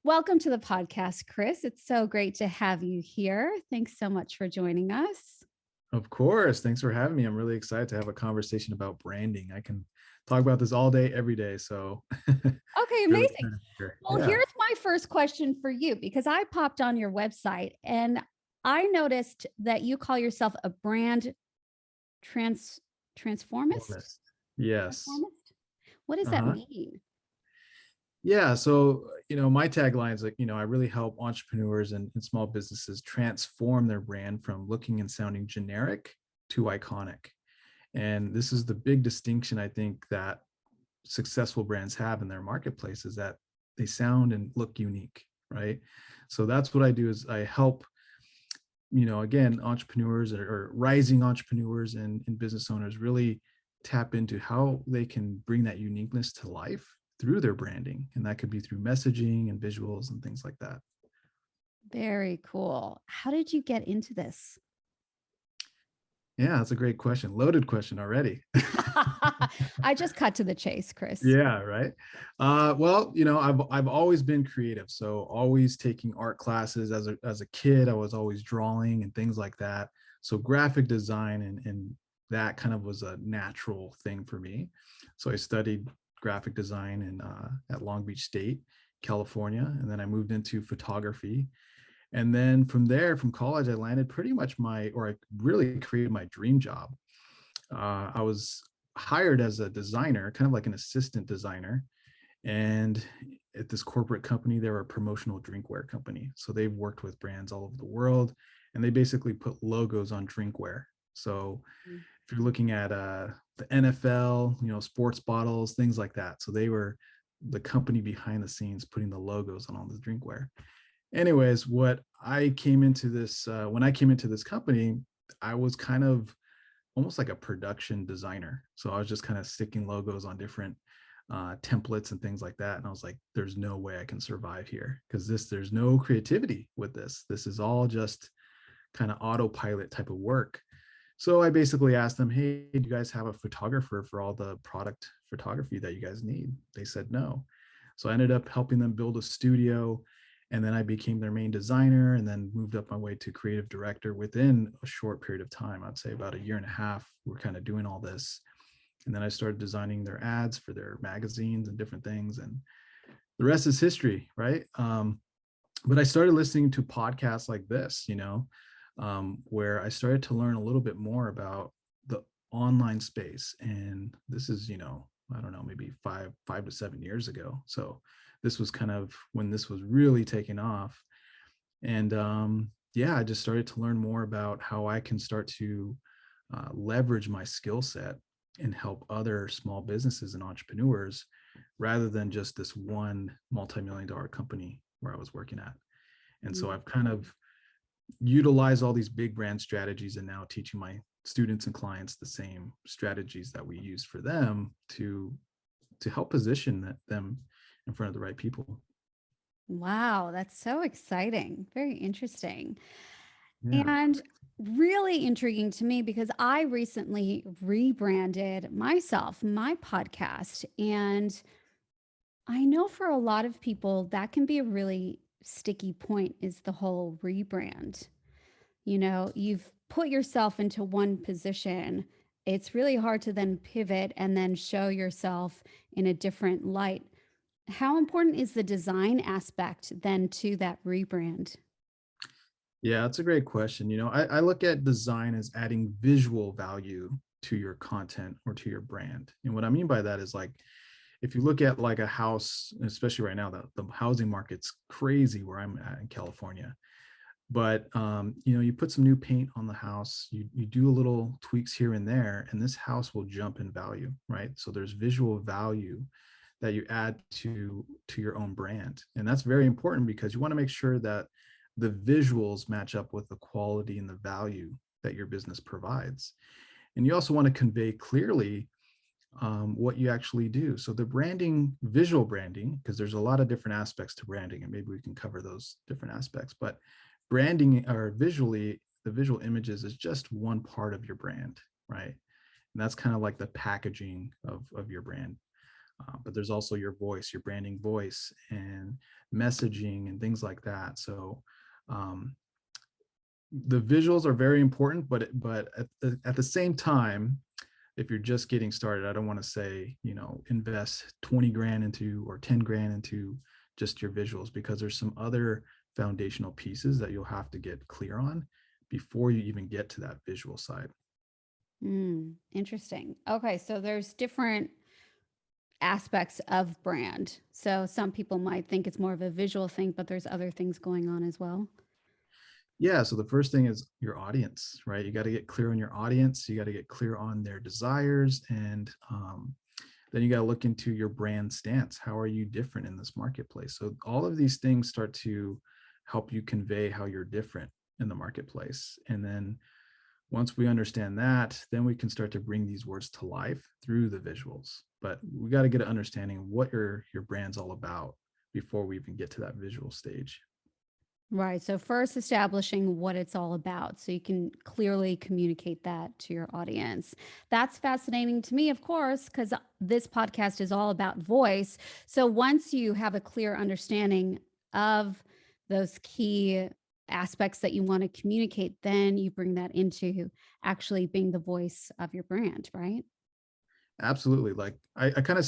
Welcome to the podcast, Chris. It's so great to have you here. Thanks so much for joining us. Of course. Thanks for having me. I'm really excited to have a conversation about branding. I can talk about this all day, every day. So Okay, really amazing. excited to hear. Well, Yeah. here's my first question for you because I popped on your website and I noticed that you call yourself a brand trans transformist. Honest. Yes. Transformist? What does that Uh-huh. mean? Yeah. So, my tagline is like, I really help entrepreneurs and small businesses transform their brand from looking and sounding generic to iconic. And this is the big distinction I think that successful brands have in their marketplace is that they sound and look unique, right? So that's what I do is I help, again, entrepreneurs or rising entrepreneurs and business owners really tap into how they can bring that uniqueness to life through their branding. And that could be through messaging and visuals and things like that. Very cool. How did you get into this? Yeah, that's a great question. Loaded question already. I just cut to the chase, Chris. Yeah, right. Well, I've always been creative, so always taking art classes as a kid. I was always drawing and things like that. So graphic design and that kind of was a natural thing for me. So I studied graphic design at Long Beach State, California, and then I moved into photography. And then from there, from college, I landed pretty much I really created my dream job. I was hired as a designer, kind of like an assistant designer. And at this corporate company, they're a promotional drinkware company. So they've worked with brands all over the world and they basically put logos on drinkware. So if you're looking at the NFL, sports bottles, things like that. So they were the company behind the scenes putting the logos on all the drinkware. Anyways, what I came into this, when I came into this company, I was kind of almost like a production designer. So I was just kind of sticking logos on different templates and things like that. And I was like, there's no way I can survive here because there's no creativity with this. This is all just kind of autopilot type of work. So I basically asked them, hey, do you guys have a photographer for all the product photography that you guys need? They said no. So I ended up helping them build a studio. And then I became their main designer and then moved up my way to creative director within a short period of time. I'd say about a year and a half, we're kind of doing all this. And then I started designing their ads for their magazines and different things. And the rest is history, right? But I started listening to podcasts like this, where I started to learn a little bit more about the online space. And this is, I don't know, maybe 5 to 7 years ago. So this was kind of when this was really taking off. And yeah, I just started to learn more about how I can start to leverage my skill set and help other small businesses and entrepreneurs rather than just this one multi-million-dollar company where I was working at. And so I've kind of utilized all these big brand strategies and now teaching my students and clients the same strategies that we use for them to help position them in front of the right people. Wow, that's so exciting. Very interesting. Yeah. And really intriguing to me because I recently rebranded myself, my podcast. And I know for a lot of people, that can be a really sticky point is the whole rebrand. You've put yourself into one position. It's really hard to then pivot and then show yourself in a different light. How important is the design aspect then to that rebrand? Yeah, that's a great question. I look at design as adding visual value to your content or to your brand. And what I mean by that is like, if you look at like a house, especially right now, the housing market's crazy where I'm at in California. But you put some new paint on the house, you do a little tweaks here and there, and this house will jump in value, right? So there's visual value that you add to your own brand. And that's very important because you want to make sure that the visuals match up with the quality and the value that your business provides. And you also want to convey clearly what you actually do. So the branding, visual branding, because there's a lot of different aspects to branding, and maybe we can cover those different aspects, but branding or visually, the visual images is just one part of your brand, right? And that's kind of like the packaging of your brand. But there's also your voice, your branding voice, and messaging and things like that. So um, the visuals are very important, but at the same time, if you're just getting started, I don't want to say, invest 20 grand into or 10 grand into just your visuals, because there's some other foundational pieces that you'll have to get clear on before you even get to that visual side. Interesting. Okay, so there's different aspects of brand. So some people might think it's more of a visual thing, but there's other things going on as well. Yeah, so the first thing is your audience, right? You got to get clear on your audience. You got to get clear on their desires, and then you got to look into your brand stance. How are you different in this marketplace? So all of these things start to help you convey how you're different in the marketplace. And then once we understand that, then we can start to bring these words to life through the visuals. But we got to get an understanding of what your brand's all about before we even get to that visual stage. Right. So first establishing what it's all about so you can clearly communicate that to your audience. That's fascinating to me, of course, because this podcast is all about voice. So once you have a clear understanding of those key aspects that you want to communicate, then you bring that into actually being the voice of your brand, right? Absolutely. Like I kind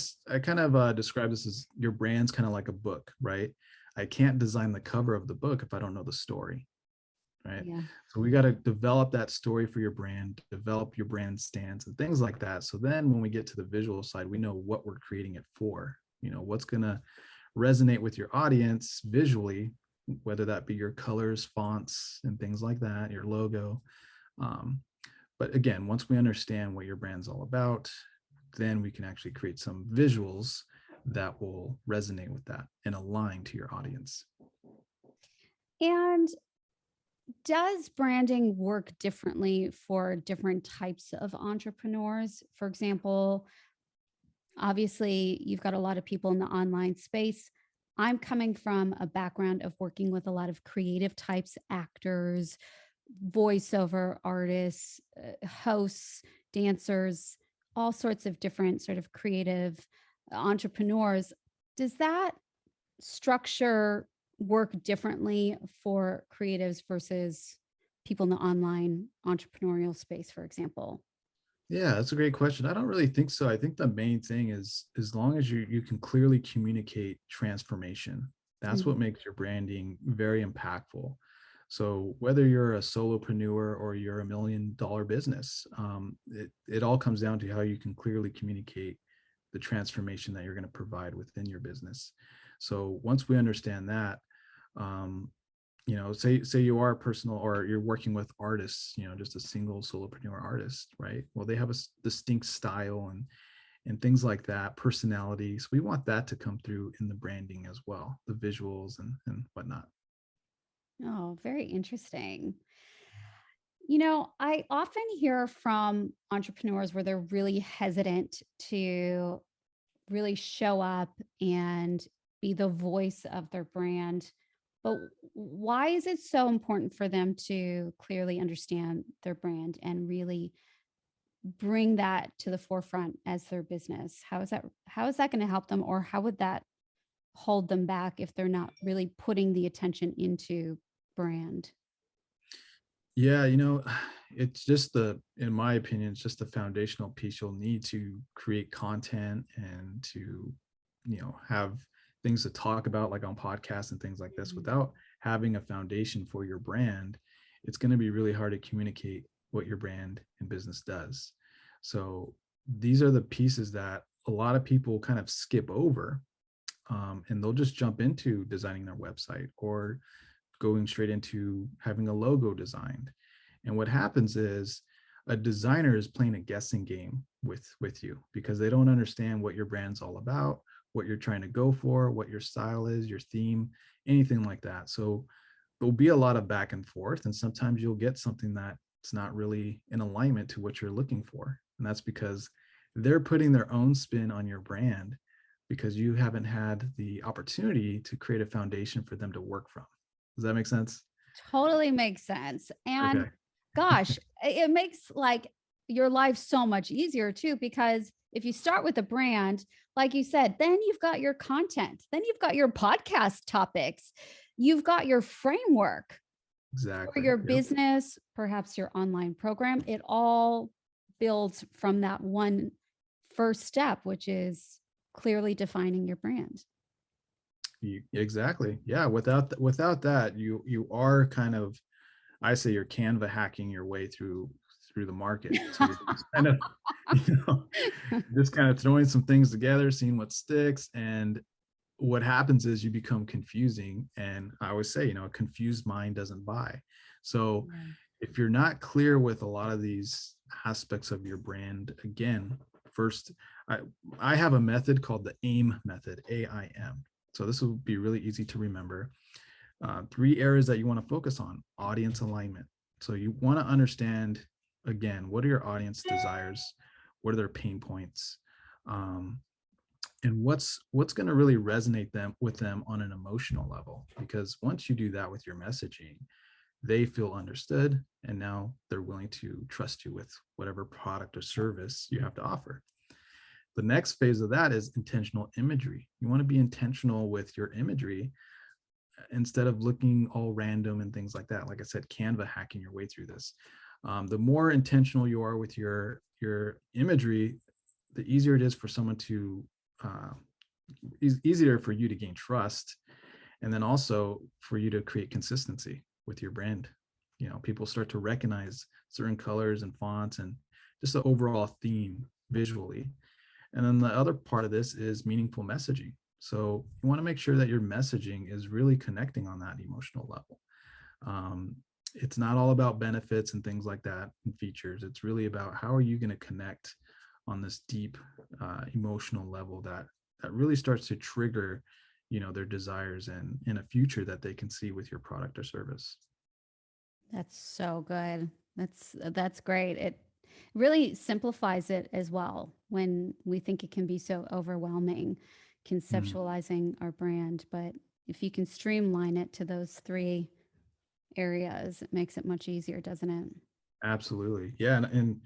of describe this as your brand's kind of like a book, right? I can't design the cover of the book if I don't know the story, right? Yeah. So we got to develop that story for your brand, develop your brand stance and things like that. So then when we get to the visual side, we know what we're creating it for, what's going to resonate with your audience visually, whether that be your colors, fonts, and things like that, your logo. Um, but again, once we understand what your brand's all about, then we can actually create some visuals that will resonate with that and align to your audience. And does branding work differently for different types of entrepreneurs? For example, obviously, you've got a lot of people in the online space. I'm coming from a background of working with a lot of creative types, actors, voiceover artists, hosts, dancers, all sorts of different sort of creative entrepreneurs. Does that structure work differently for creatives versus people in the online entrepreneurial space, for example? Yeah, that's a great question. I don't really think so. I think the main thing is as long as you can clearly communicate transformation, that's what makes your branding very impactful. So whether you're a solopreneur or you're $1 million business, it all comes down to how you can clearly communicate the transformation that you're going to provide within your business. So once we understand that, um, say you are a personal or you're working with artists, just a single solopreneur artist, right? Well, they have a distinct style and things like that, personality. So we want that to come through in the branding as well, the visuals and whatnot. Oh, very interesting. I often hear from entrepreneurs where they're really hesitant to really show up and be the voice of their brand. But why is it so important for them to clearly understand their brand and really bring that to the forefront as their business? How is that going to help them, or how would that hold them back if they're not really putting the attention into brand? Yeah, it's just in my opinion, it's just the foundational piece. You'll need to create content and to, have things to talk about like on podcasts and things like this. Mhm. Without having a foundation for your brand, it's going to be really hard to communicate what your brand and business does. So these are the pieces that a lot of people kind of skip over, and they'll just jump into designing their website or going straight into having a logo designed. And what happens is a designer is playing a guessing game with you because they don't understand what your brand's all about, what you're trying to go for, what your style is, your theme, anything like that. So there'll be a lot of back and forth, and sometimes you'll get something that's not really in alignment to what you're looking for. And that's because they're putting their own spin on your brand because you haven't had the opportunity to create a foundation for them to work from. Does that make sense? Totally makes sense. And Okay. gosh, it makes like your life so much easier too, because if you start with a brand, like you said, then you've got your content, then you've got your podcast topics, you've got your framework for Exactly. your Yep. business, perhaps your online program. It all builds from that one first step, which is clearly defining your brand. Exactly. Yeah. Without that, you are kind of, I say you're Canva hacking your way through the market. So you're just kind of, you know, just kind of throwing some things together, seeing what sticks. And what happens is you become confusing. And I always say, a confused mind doesn't buy. So Yeah. if you're not clear with a lot of these aspects of your brand, again, first, I have a method called the AIM method, AIM. So this will be really easy to remember. 3 areas that you want to focus on: audience alignment. So you want to understand, again, what are your audience desires? What are their pain points? And what's going to really resonate with them on an emotional level? Because once you do that with your messaging, they feel understood, and now they're willing to trust you with whatever product or service you have to offer. The next phase of that is intentional imagery. You want to be intentional with your imagery instead of looking all random and things like that. Like I said, Canva hacking your way through this. The more intentional you are with your imagery, the easier it is for someone to easier for you to gain trust, and then also for you to create consistency with your brand. People start to recognize certain colors and fonts and just the overall theme visually. And then the other part of this is meaningful messaging. So you want to make sure that your messaging is really connecting on that emotional level. It's not all about benefits and things like that and features. It's really about how are you going to connect on this deep emotional level that really starts to trigger, their desires and in a future that they can see with your product or service. That's so good. That's great. It really simplifies it as well when we think it can be so overwhelming Mm, conceptualizing our brand, but if you can streamline it to those 3 areas, it makes it much easier, doesn't it? absolutely. Yeah. And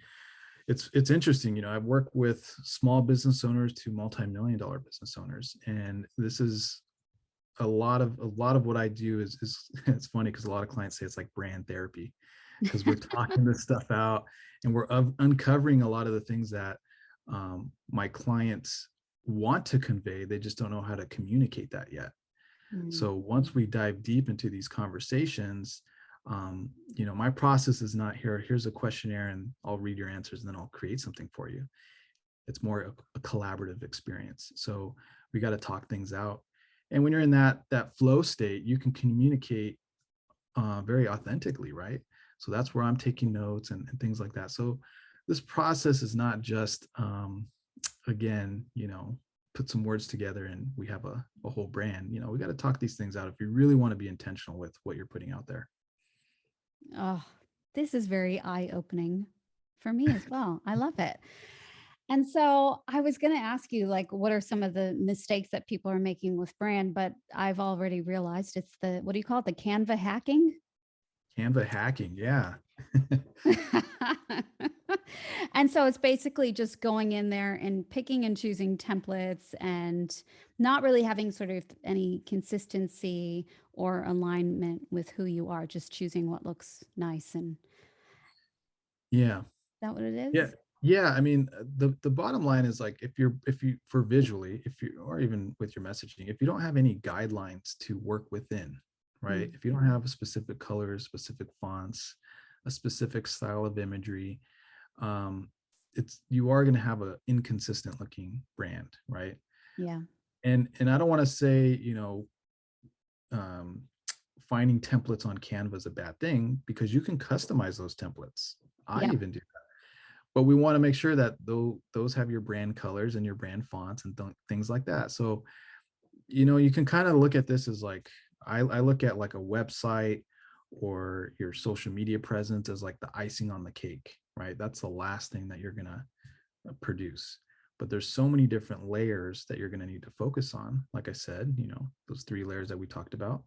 it's interesting. I've worked with small business owners to multi-million dollar business owners. And this is a lot of what I do is it's funny because a lot of clients say it's like brand therapy, because we're talking this stuff out and we're uncovering a lot of the things that my clients want to convey. They just don't know how to communicate that yet. Mm. So once we dive deep into these conversations, my process is not here's a questionnaire and I'll read your answers and then I'll create something for you. It's more a collaborative experience. So we got to talk things out. And when you're in that flow state, you can communicate very authentically, right? So that's where I'm taking notes and things like that. So this process is not just, again, put some words together and we have a whole brand. We got to talk these things out if you really want to be intentional with what you're putting out there. Oh, this is very eye-opening for me as well. I love it. And so I was going to ask you, like, what are some of the mistakes that people are making with brand? But I've already realized it's what do you call it? The Canva hacking? Canva hacking, yeah. And so it's basically just going in there and picking and choosing templates and not really having sort of any consistency or alignment with who you are, just choosing what looks nice. And is Yeah. that what it is? Yeah. Yeah. I mean, the bottom line is like if you for visually, if you or even with your messaging, if you don't have any guidelines to work within, right? Mm, If you don't have a specific colors, specific fonts, a specific style of imagery, um, you are going to have an inconsistent looking brand, right? yeah. And I don't want to say, um, finding templates on Canva is a bad thing, because you can customize those templates. I Yep. even do. But we want to make sure that those have your brand colors and your brand fonts and things like that. So, you can kind of look at this as like, I look at like a website or your social media presence as like the icing on the cake, right? That's the last thing that you're going to produce. But there's so many different layers that you're going to need to focus on. Like I said, those 3 layers that we talked about.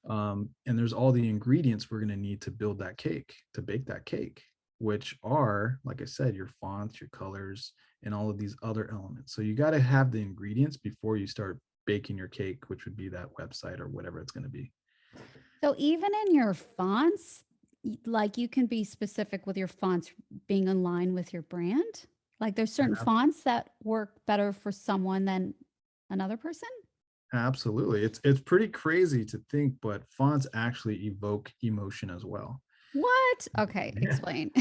And there's all the ingredients we're going to need to build that cake, to bake that cake. which are, like I said, your fonts, your colors, and all of these other elements. So you got to have the ingredients before you start baking your cake, which would be that website or whatever it's going to be. So even in your fonts, like you can be specific with your fonts being in line with your brand. Like there's certain fonts that work better for someone than another person. Absolutely. It's pretty crazy to think, but fonts actually evoke emotion as well. What? Okay, Yeah. explain.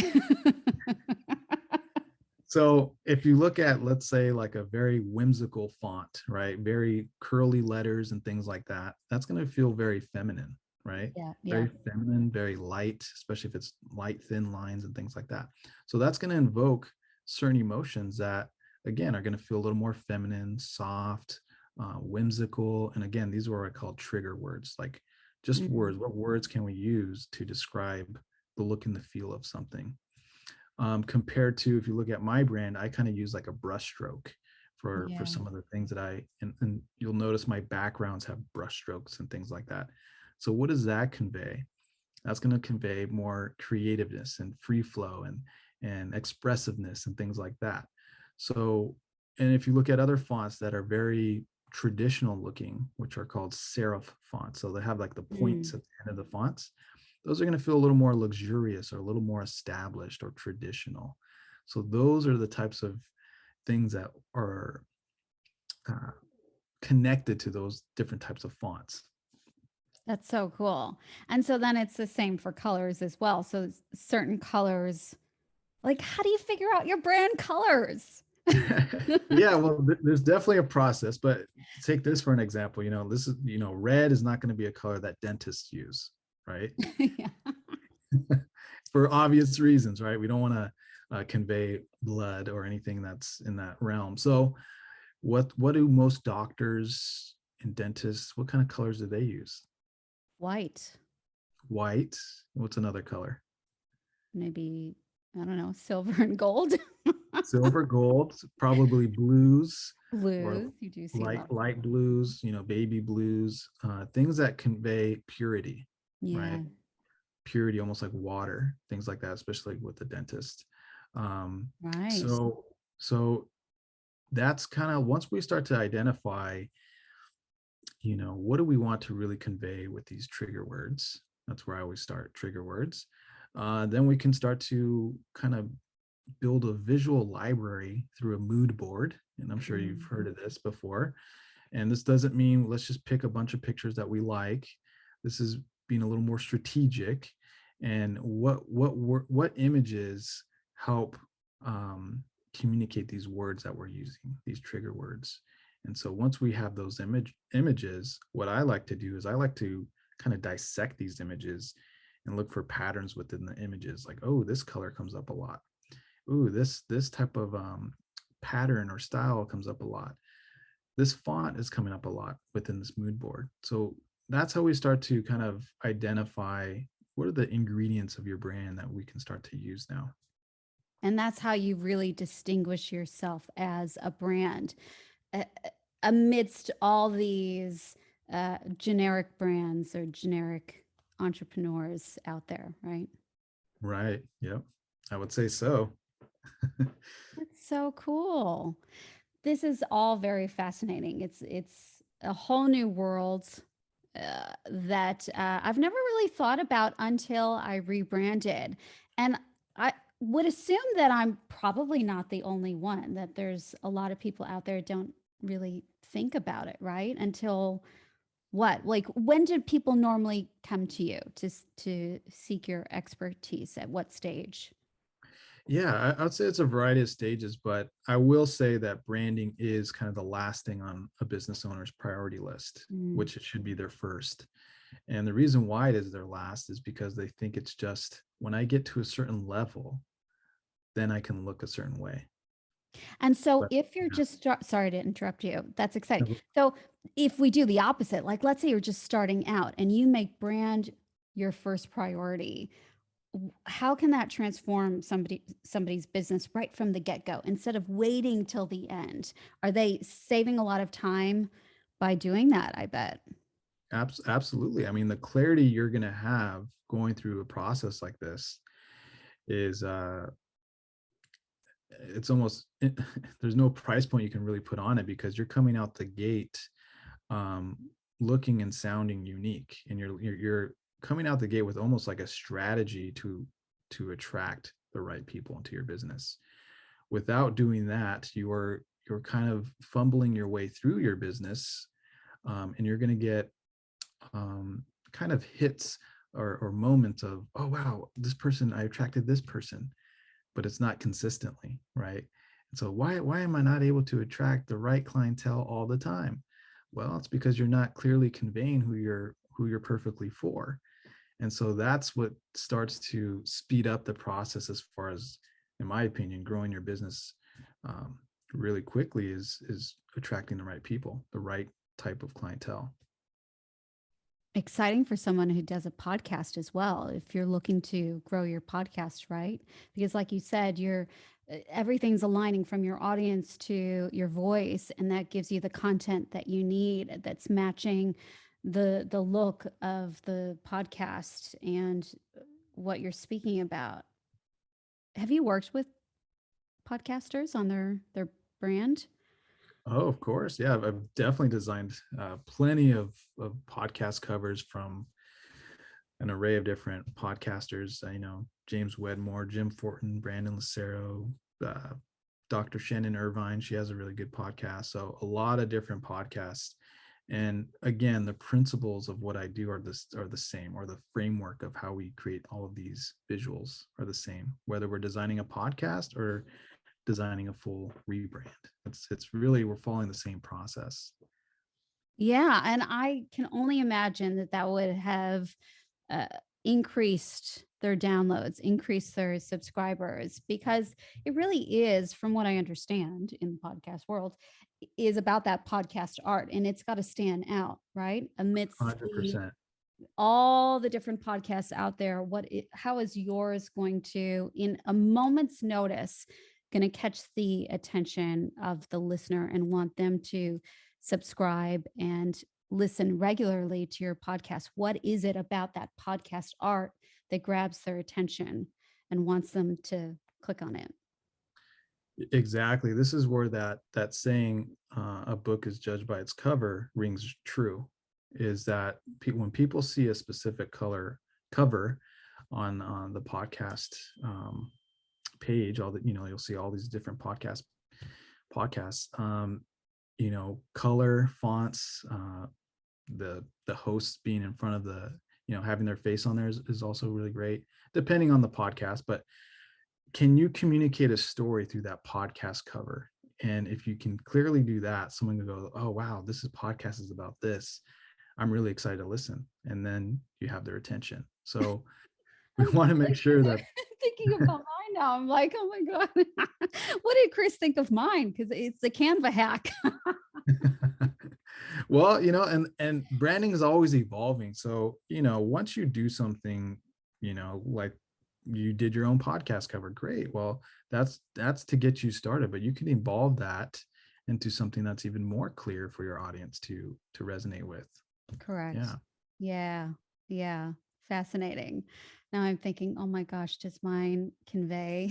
So if you look at, let's say, like a very whimsical font, right? Very curly letters and things like that, that's going to feel very feminine, right? Yeah, yeah. Very feminine, very light, especially if it's light, thin lines and things like that. So that's going to invoke certain emotions that, again, are going to feel a little more feminine, soft, whimsical. And again, these are what I call trigger words, like just Mm, words. What words can we use to describe the look and the feel of something? Compared to, if you look at my brand, I kind of use like a brush stroke for yeah. some of the things that and you'll notice my backgrounds have brush strokes and things like that. So what does that convey? That's going to convey more creativeness and free flow and expressiveness and things like that. So, and if you look at other fonts that are very traditional looking, which are called serif fonts, so they have like the points Mm. at the end of the fonts, those are going to feel a little more luxurious or a little more established or traditional. So those are the types of things that are uh, connected to those different types of fonts. That's so cool. And so then it's the same for colors as well. So certain colors, like how do you figure out your brand colors? Yeah, well, there's definitely a process, but take this for an example. This is, red is not going to be a color that dentists use, right? Yeah. For obvious reasons, right? We don't want to convey blood or anything that's in that realm. So what do most doctors and dentists, what kind of colors do they use? White, White. What's another color? maybe, I don't know, silver and gold. Silver, gold, probably blues, or Blues, you do see a lot. light blues, baby blues, things that convey purity, Yeah, right? Purity, almost like water, things like that, especially with the dentist. Um, right. so that's kind of, once we start to identify, what do we want to really convey with these trigger words? That's where I always start, trigger words. Then we can start to kind of build a visual library through a mood board. And I'm sure you've Mm. heard of this before. And this doesn't mean let's just pick a bunch of pictures that we like. This is being a little more strategic. And what images help communicate these words that we're using, these trigger words. And so once we have those images, what I like to do is I like to kind of dissect these images and look for patterns within the images. Like, oh, this color comes up a lot. Ooh, this type of pattern or style comes up a lot. This font is coming up a lot within this mood board. So that's how we start to kind of identify what are the ingredients of your brand that we can start to use now. And that's how you really distinguish yourself as a brand amidst all these generic brands or generic entrepreneurs out there, right? Right. Yep. I would say so. That's so cool. This is all very fascinating. It's a whole new world that I've never really thought about until I rebranded. And I would assume that I'm probably not the only one, that there's a lot of people out there don't really think about it, right? Until what? Like when did people normally come to you to seek your expertise? At what stage? Yeah, I would say it's a variety of stages, but I will say that branding is kind of the last thing on a business owner's priority list, Mm. which it should be their first. And the reason why it is their last is because they think it's just when I get to a certain level, then I can look a certain way. And so But if you're just sorry to interrupt you. That's exciting. yeah. So if we do the opposite, like let's say you're just starting out and you make brand your first priority, how can that transform somebody's business right from the get-go instead of waiting till the end? Are they saving a lot of time by doing that, I bet? Absolutely. I mean, the clarity you're going to have going through a process like this is it's almost there's no price point you can really put on it, because you're coming out the gate um, looking and sounding unique, and you're coming out the gate with almost like a strategy to attract the right people into your business. Without doing that, you're kind of fumbling your way through your business, and you're going to get kind of hits or moments of, oh wow, this person, I attracted this person, but it's not consistently, right? And so why am I not able to attract the right clientele all the time? Well, it's because you're not clearly conveying who you're perfectly for. And so that's what starts to speed up the process, as far as, in my opinion, growing your business um, really quickly, is attracting the right people, the right type of clientele. Exciting for someone who does a podcast as well, if you're looking to grow your podcast, right? Because like you said, you're everything's aligning from your audience to your voice, and that gives you the content that you need, that's matching the look of the podcast and what you're speaking about. Have you worked with podcasters on their brand? Oh, of course. Yeah, I've definitely designed plenty of podcast covers from an array of different podcasters. James Wedmore, Jim Fortin, Brandon Lucero, uh, Dr. Shannon Irvine. She has a really good podcast. So a lot of different podcasts. And again, the principles of what I do are the same, or the framework of how we create all of these visuals are the same, whether we're designing a podcast or designing a full rebrand. It's really, we're following the same process. Yeah, and I can only imagine that that would have uh, increased their downloads, increased their subscribers, because it really is, from what I understand in the podcast world, is about that podcast art, and it's got to stand out, right? Amidst the 100%. all the different podcasts out there, how is yours going to, in a moment's notice, going to catch the attention of the listener and want them to subscribe and listen regularly to your podcast? What is it about that podcast art that grabs their attention and wants them to click on it? Exactly. This is where that saying, a book is judged by its cover, rings true. Is that when people see a specific color cover on the podcast page, all that, you'll see all these different podcasts, color, fonts, the hosts being in front of the, having their face on there is also really great, depending on the podcast. But can you communicate a story through that podcast cover? And if you can clearly do that, someone can go, oh wow, this podcast is about this, I'm really excited to listen. And then you have their attention. So we I'm want to make sure that thinking about mine now. I'm like, oh my God, what did Chris think of mine? Because it's a Canva hack. well, and branding is always evolving. So, once you do something, like you did your own podcast cover, great. Well, that's to get you started, but you can evolve that into something that's even more clear for your audience to resonate with. Correct. Yeah. Yeah. Yeah. Fascinating. Now I'm thinking, oh my gosh, does mine convey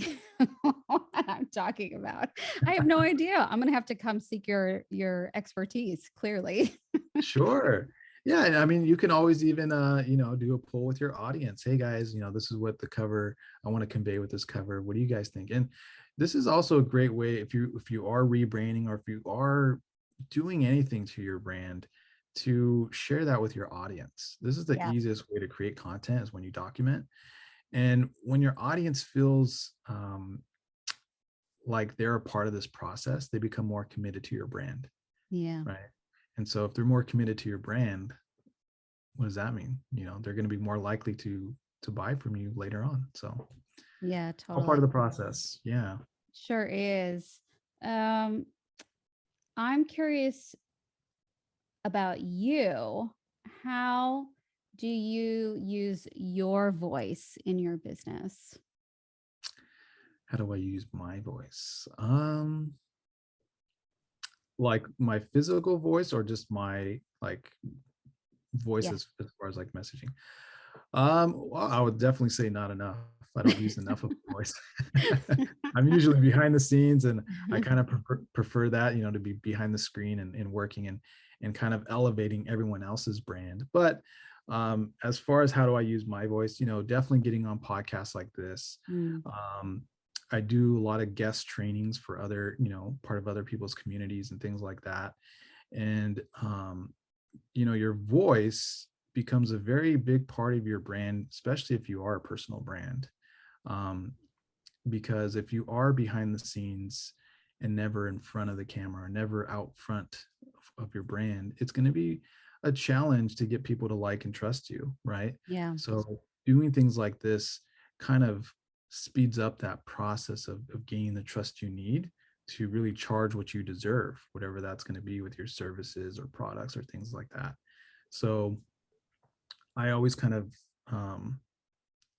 what I'm talking about? I have no idea. I'm gonna have to come seek your expertise, clearly. Sure. Yeah, and I mean, you can always even do a poll with your audience. Hey guys, this is what the cover I want to convey with this cover. What do you guys think? And this is also a great way, if you are rebranding, or if you are doing anything to your brand, to share that with your audience. This is the Yeah. easiest way to create content, is when you document. And when your audience feels like they're a part of this process, they become more committed to your brand. Yeah. Right. And so if they're more committed to your brand, what does that mean? They're going to be more likely to buy from you later on. So Yeah, all part totally. of the process. Yeah. Sure is. Um, I'm curious about you. How do you use your voice in your business? How do I use my voice? Like my physical voice, or just my voice Yeah. as far as like messaging? Well, I would definitely say not enough. I don't use enough of my voice. I'm usually behind the scenes, and I kind of prefer that, to be behind the screen and working and kind of elevating everyone else's brand. But as far as how do I use my voice, definitely getting on podcasts like this. Mm, I do a lot of guest trainings for other, part of other people's communities and things like that. And your voice becomes a very big part of your brand, especially if you are a personal brand. Um, because if you are behind the scenes and never in front of the camera, never out front of your brand, it's going to be a challenge to get people to like and trust you, right? yeah. So doing things like this kind of speeds up that process of gaining the trust you need to really charge what you deserve, whatever that's going to be with your services or products or things like that. So I always kind of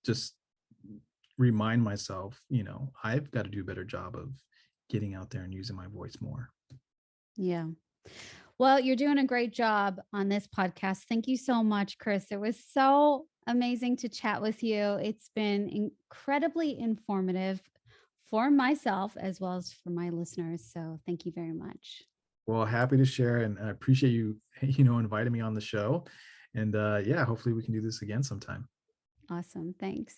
just remind myself, I've got to do a better job of getting out there and using my voice more. Yeah. Well, you're doing a great job on this podcast. Thank you so much, Chris. It was so amazing to chat with you. It's been incredibly informative for myself as well as for my listeners. So thank you very much. Well, happy to share, and I appreciate you, inviting me on the show. And yeah, hopefully we can do this again sometime. Awesome. Thanks.